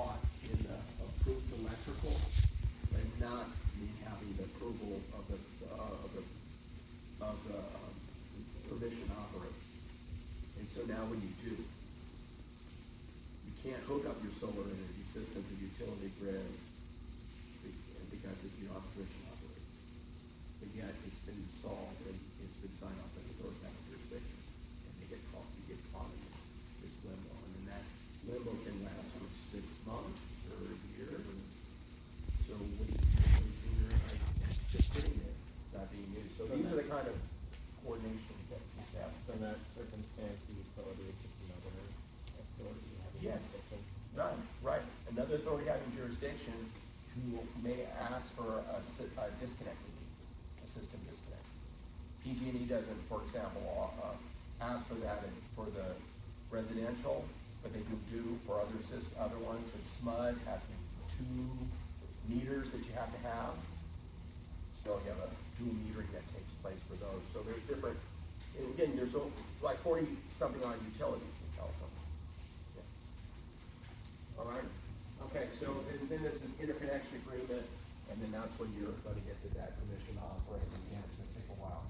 caught in the approved electrical and not having the approval of the permission to operate. And so now when you do, you can't hook up your solar energy system to the utility grid because you don't have permission to operate. But yet it's been installed and it's been signed off by the authority of jurisdiction. And you get caught in this limbo. And then that limbo can last for 6 months or a year. So when it's just sitting there, it's not being used. So these are the kind of coordination that you have. So in that circumstance, the utility is just another authority having Yes, jurisdiction? right. Another authority having jurisdiction who may ask for a disconnect release, a system disconnect. PG&E doesn't, for example, ask for that for the residential, but they do for other ones. And SMUD has 2 meters that you have to have. So you have a dual metering that takes place for those. So there's different, and again, there's like 40 something on utilities in California. Yeah. All right. Okay, so then this is interconnection agreement, and then that's when you're going to get to that permission to operate. And again, it's going to take a while.